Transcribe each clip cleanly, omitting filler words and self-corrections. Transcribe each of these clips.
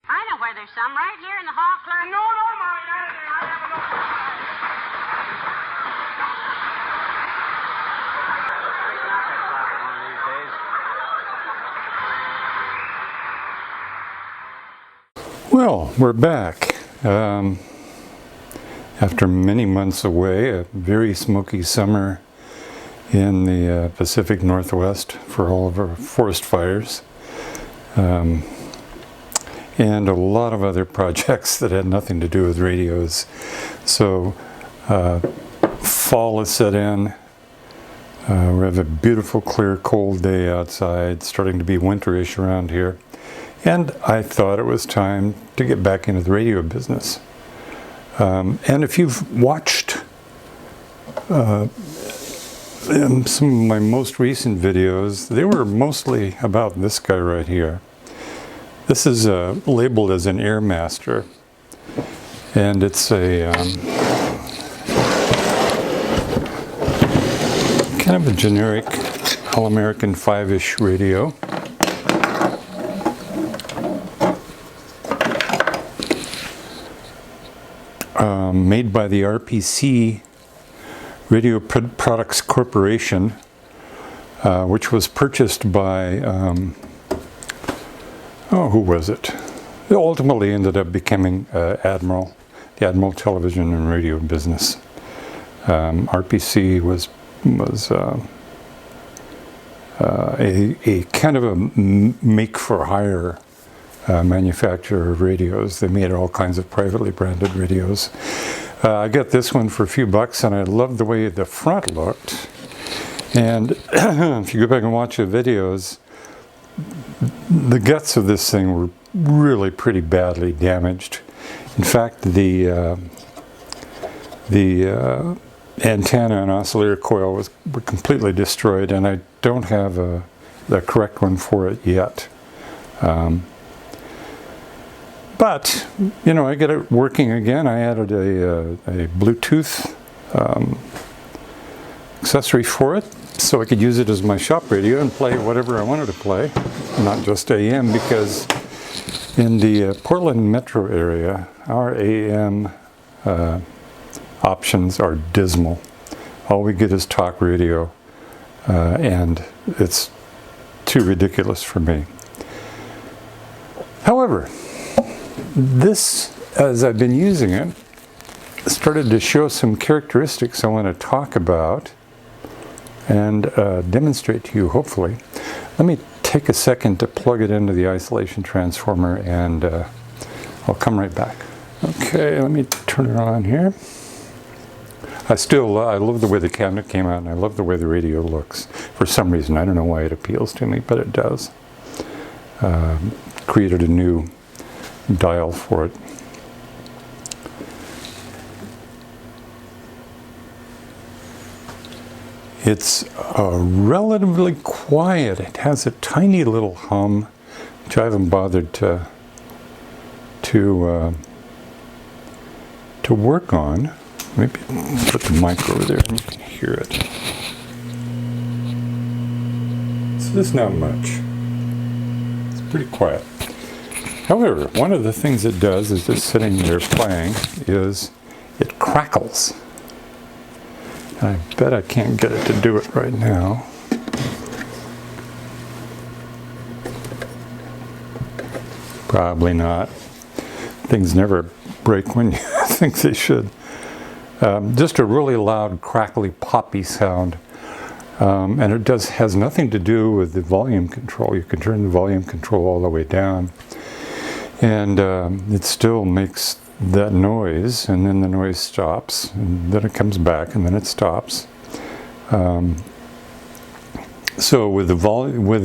I know where there's some, right here in the hall, clerk. No, Molly, I have Well, we're back. After many months away, a very smoky summer in the Pacific Northwest for all of our forest fires, and a lot of other projects that had nothing to do with radios. So fall has set in. We have a beautiful, clear, cold day outside, starting to be winterish around here. And I thought it was time to get back into the radio business. And if you've watched in some of my most recent videos, they were mostly about this guy right here. This is labeled as an Airmaster, and it's a kind of a generic All-American 5-ish radio. Made by the R.P.C. Radio Products Corporation, which was purchased by, who was it? It ultimately ended up becoming Admiral, the Admiral Television and Radio business. R.P.C. was a kind of a make-for-hire manufacturer of radios. They made all kinds of privately branded radios. I got this one for a few bucks, and I loved the way the front looked. And if you go back and watch the videos, the guts of this thing were really pretty badly damaged. In fact, the antenna and oscillator coil were completely destroyed, and I don't have the correct one for it yet. But, you know, I got it working again. I added a Bluetooth accessory for it, so I could use it as my shop radio and play whatever I wanted to play, not just AM, because in the Portland metro area, our AM options are dismal. All we get is talk radio, and it's too ridiculous for me. However, this, as I've been using it, started to show some characteristics I want to talk about and demonstrate to you, hopefully. Let me take a second to plug it into the isolation transformer, and I'll come right back. Okay, let me turn it on here. I love the way the cabinet came out, and I love the way the radio looks. For some reason, I don't know why it appeals to me, but it does. Created a new dial for it. It's relatively quiet. It has a tiny little hum, which I haven't bothered to work on. Maybe put the mic over there and you can hear it. So there's not much. It's pretty quiet. However, one of the things it does is just sitting there playing is it crackles. And I bet I can't get it to do it right now. Probably not. Things never break when you think they should. Just a really loud, crackly, poppy sound. And it has nothing to do with the volume control. You can turn the volume control all the way down, and it still makes that noise, and then the noise stops, and then it comes back, and then it stops. So with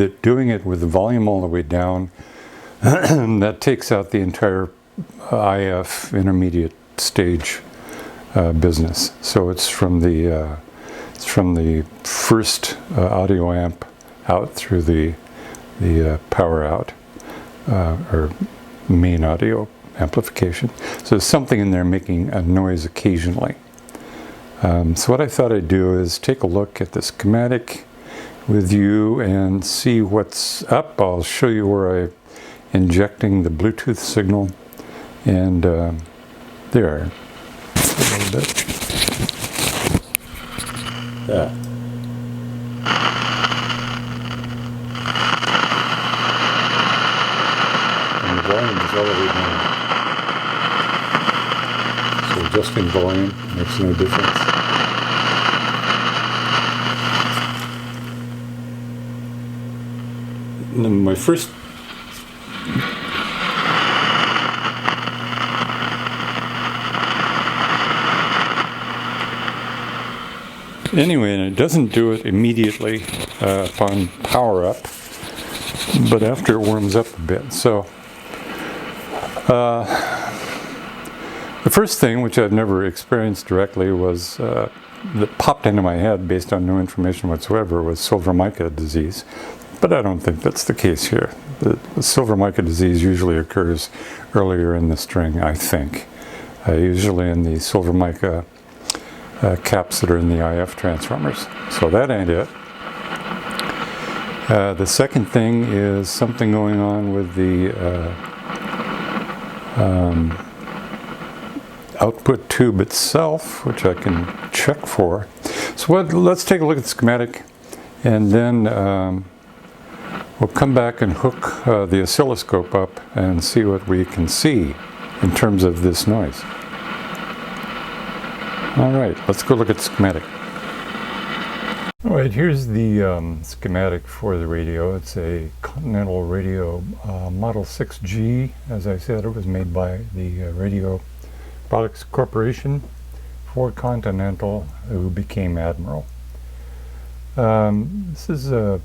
it doing it with the volume all the way down, that takes out the entire IF intermediate stage business. So it's from the first audio amp out through the power out or main audio amplification. So there's something in there making a noise occasionally. So what I thought I'd do is take a look at the schematic with you and see what's up. I'll show you where I injecting the Bluetooth signal, and there, a little bit. Yeah. And the volume is already down. So adjusting volume makes no difference. And then my first anyway, and it doesn't do it immediately upon power up, but after it warms up a bit. So the first thing, which I've never experienced directly, was that popped into my head based on no information whatsoever, was silver mica disease. But I don't think that's the case here. The silver mica disease usually occurs earlier in the string, I think. Usually in the silver mica caps that are in the IF transformers. So that ain't it. The second thing is something going on with the output tube itself, which I can check for. So let's take a look at the schematic, and then we'll come back and hook the oscilloscope up and see what we can see in terms of this noise. All right, let's go look at the schematic. All right, here's the schematic for the radio. It's a Continental Radio Model 6G. As I said, it was made by the Radio Products Corporation for Continental, who became Admiral. This is a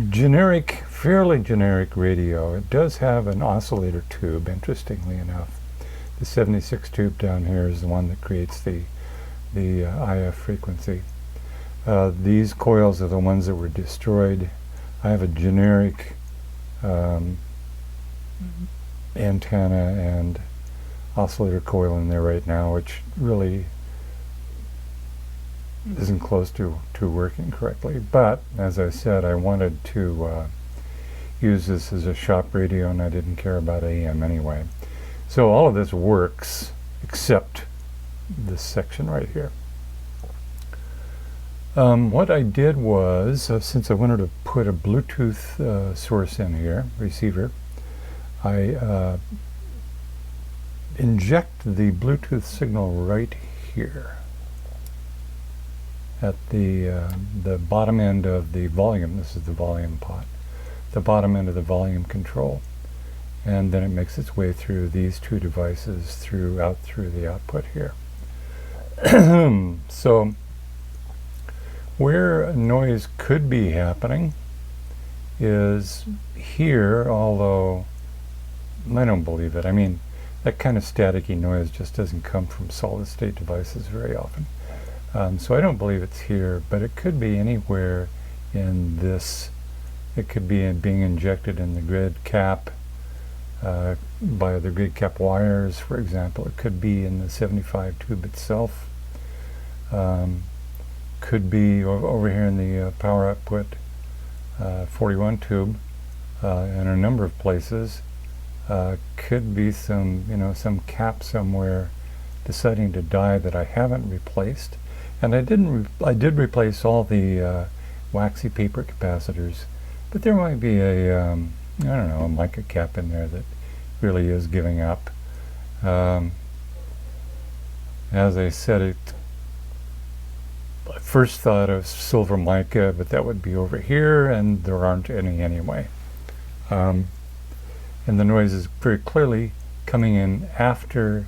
generic, fairly generic radio. It does have an oscillator tube, interestingly enough. The 76 tube down here is the one that creates the IF frequency. These coils are the ones that were destroyed. I have a generic antenna and oscillator coil in there right now, which really isn't close to working correctly. But as I said, I wanted to use this as a shop radio, and I didn't care about AM anyway. So all of this works except this section right here. What I did was, since I wanted to put a Bluetooth source in here, receiver, I inject the Bluetooth signal right here at the bottom end of the volume. This is the volume pot, the bottom end of the volume control. And then it makes its way through these two devices out through the output here. So where noise could be happening is here, although I don't believe it. I mean, that kind of staticky noise just doesn't come from solid state devices very often. So I don't believe it's here, but it could be anywhere in this. It could be being injected in the grid cap, by the grid cap wires, for example. It could be in the 75 tube itself. Could be over here in the power output 41 tube, in a number of places. Could be some cap somewhere deciding to die that I haven't replaced. And I did replace all the waxy paper capacitors, but there might be a I don't know, a mica cap in there that really is giving up. As I said, I first thought of silver mica, but that would be over here, and there aren't any anyway. And the noise is very clearly coming in after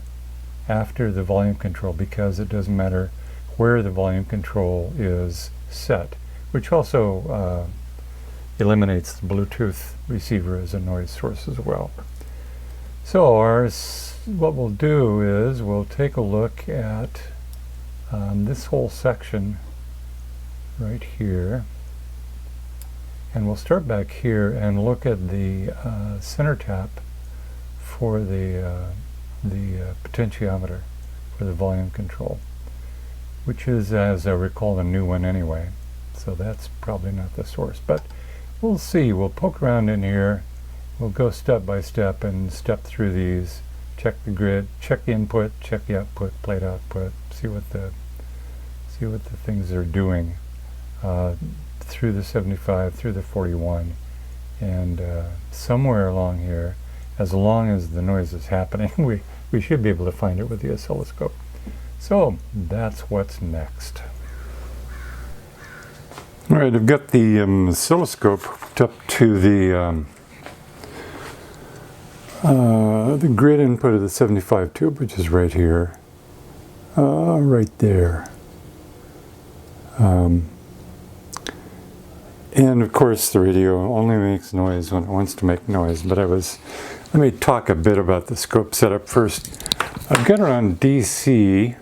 the volume control, because it doesn't matter where the volume control is set, which also eliminates the Bluetooth receiver as a noise source as well. So what we'll do is we'll take a look at this whole section right here, and we'll start back here and look at the center tap for the potentiometer for the volume control, which is, as I recall, a new one anyway. So that's probably not the source. But we'll see. We'll poke around in here. We'll go step by step and step through these. Check the grid, check the input, check the output, plate output, see what the things are doing through the 75, through the 41, and somewhere along here, as long as the noise is happening, we should be able to find it with the oscilloscope. So that's what's next. All right, I've got the oscilloscope hooked up to the grid input of the 75 tube, which is right here, right there. And of course the radio only makes noise when it wants to make noise, but let me talk a bit about the scope setup first. I've got it on DC.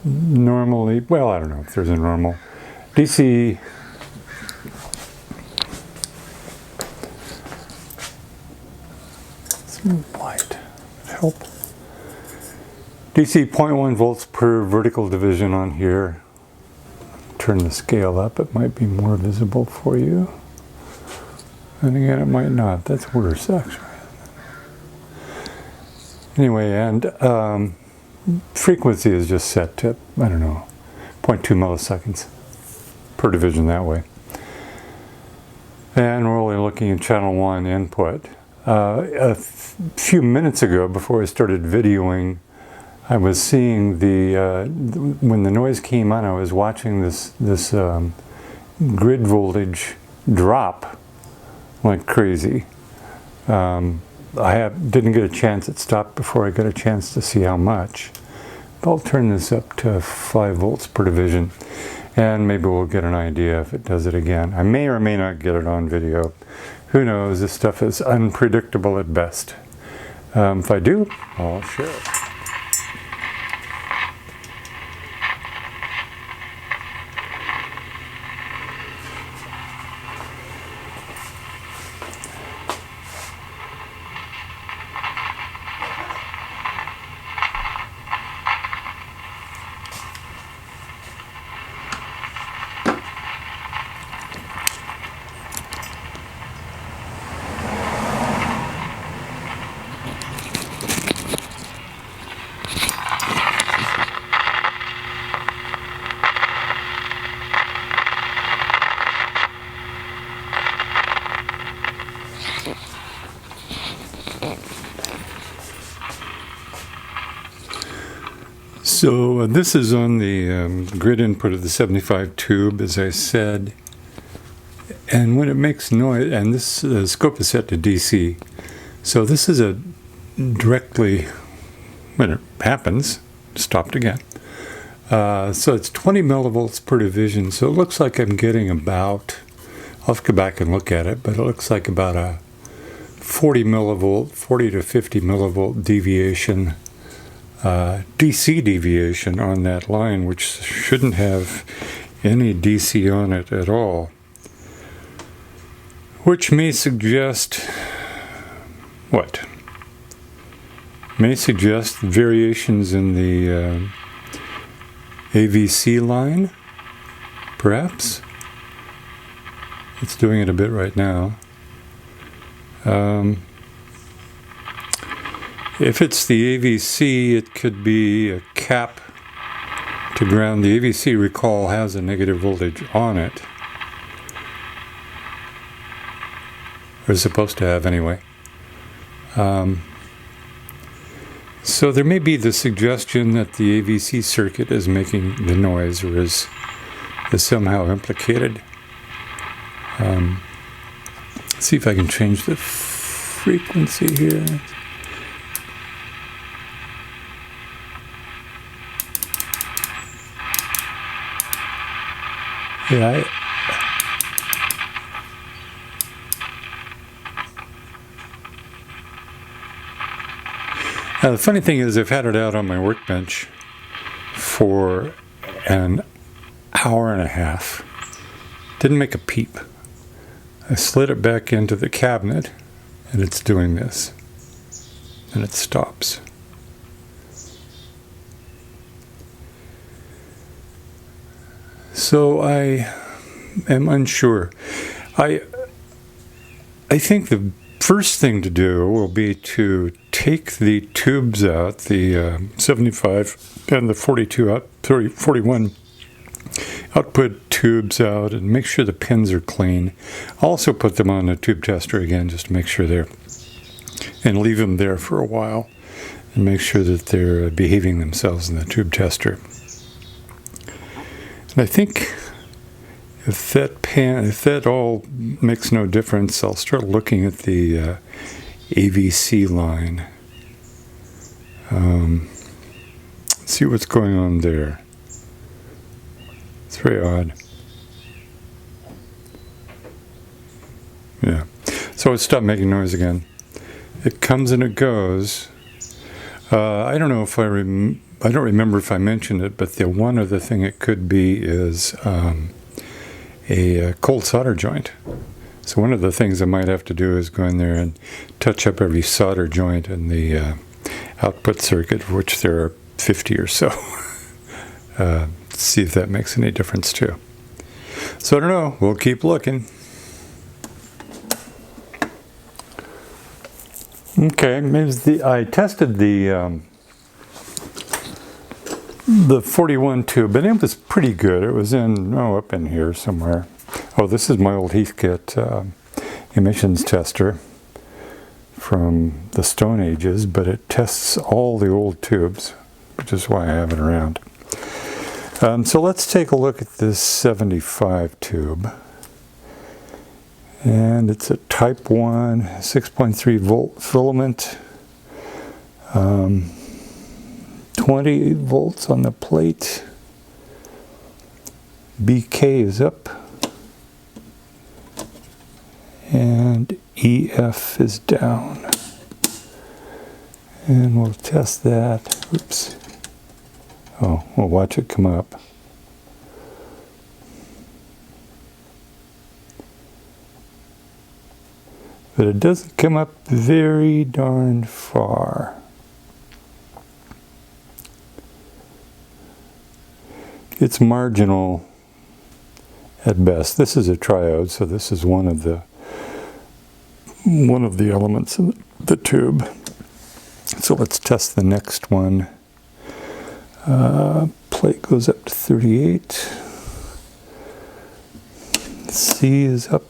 Normally, well, I don't know if there's a normal. DC some light help. DC 0.1 volts per vertical division on here. Turn the scale up, it might be more visible for you. And again, it might not. That's worse, actually. Anyway, and frequency is just set to, I don't know, 0.2 milliseconds per division that way. And we're only looking at channel 1 input. A few minutes ago, before I started videoing, I was seeing when the noise came on, I was watching this grid voltage drop like crazy. Didn't get a chance, it stopped before I got a chance to see how much. But I'll turn this up to 5 volts per division, and maybe we'll get an idea if it does it again. I may or may not get it on video. Who knows, this stuff is unpredictable at best. If I do, I'll share it. So this is on the grid input of the 75 tube, as I said, and when it makes noise, and this scope is set to DC, so this is a directly, when it happens, stopped again. So it's 20 millivolts per division, so it looks like I'm getting about, I'll have to go back and look at it, but it looks like about a 40 to 50 millivolt deviation, DC deviation on that line, which shouldn't have any DC on it at all, which may suggest what? May suggest variations in the AVC line, perhaps. It's doing it a bit right now. If it's the AVC, it could be a cap to ground. The AVC, recall, has a negative voltage on it. Or is supposed to have anyway. So there may be the suggestion that the AVC circuit is making the noise, or is somehow implicated. Let's see if I can change the frequency here. Yeah, the funny thing is, I've had it out on my workbench for an hour and a half. Didn't make a peep. I slid it back into the cabinet, and it's doing this. And it stops. So I am unsure. I think the first thing to do will be to take the tubes out, the 75 and the 41 output tubes out, and make sure the pins are clean. I'll also put them on a tube tester again just to make sure they're, and leave them there for a while and make sure that they're behaving themselves in the tube tester. And I think if that all makes no difference, I'll start looking at the AVC line. See what's going on there. It's very odd. Yeah. So it stopped making noise again. It comes and it goes. I don't know if I don't remember if I mentioned it, but the one other thing it could be is a cold solder joint. So one of the things I might have to do is go in there and touch up every solder joint in the output circuit, of which there are 50 or so. See if that makes any difference too. So I don't know. We'll keep looking. Okay, I tested the 41 tube, and it was pretty good. It was up in here somewhere. Oh, this is my old Heathkit emissions tester from the Stone Ages, but it tests all the old tubes, which is why I have it around. So let's take a look at this 75 tube. And it's a type 1, 6.3 volt filament, 28 volts on the plate. BK is up, and EF is down. And we'll test that. Oops. Oh, we'll watch it come up. But it doesn't come up very darn far. It's marginal at best. This is a triode, so this is one of the elements in the tube. So let's test the next one. Plate goes up to 38. C is up.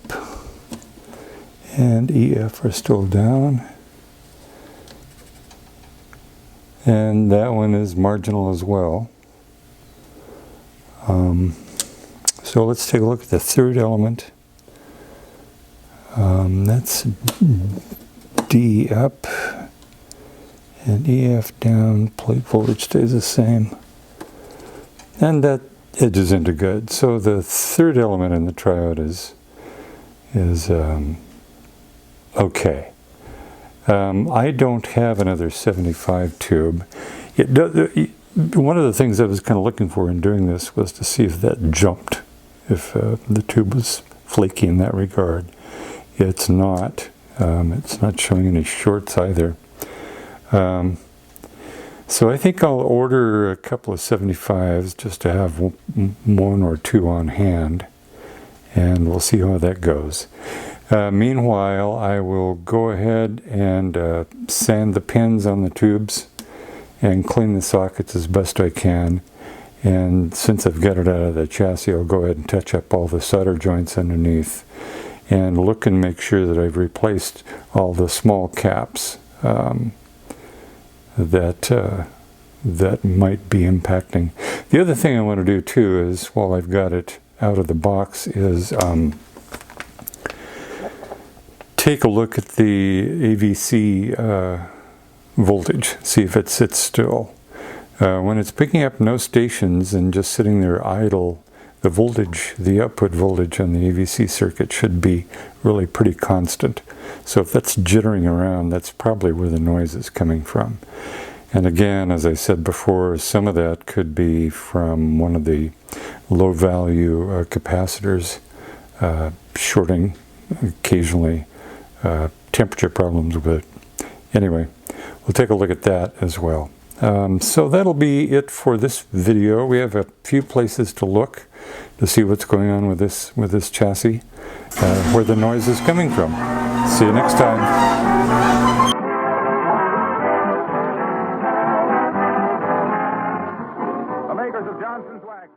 And EF are still down. And that one is marginal as well. So let's take a look at the third element. That's D up and EF down. Plate voltage stays the same. And that edges into good. So the third element in the triode is okay. I don't have another 75 tube. One of the things I was kind of looking for in doing this was to see if that jumped, if the tube was flaky in that regard. It's not. It's not showing any shorts either. So I think I'll order a couple of 75s just to have one or two on hand, and we'll see how that goes. Meanwhile, I will go ahead and sand the pins on the tubes and clean the sockets as best I can. And since I've got it out of the chassis, I'll go ahead and touch up all the solder joints underneath and look and make sure that I've replaced all the small caps that might be impacting. The other thing I want to do too is, while I've got it out of the box, is take a look at the AVC voltage, see if it sits still. When it's picking up no stations and just sitting there idle, the voltage, the output voltage on the AVC circuit should be really pretty constant. So if that's jittering around, that's probably where the noise is coming from. And again, as I said before, some of that could be from one of the low value capacitors shorting occasionally, temperature problems with it. Anyway, we'll take a look at that as well. So that'll be it for this video. We have a few places to look to see what's going on with this chassis, where the noise is coming from. See you next time. The makers of Johnson's Wagon.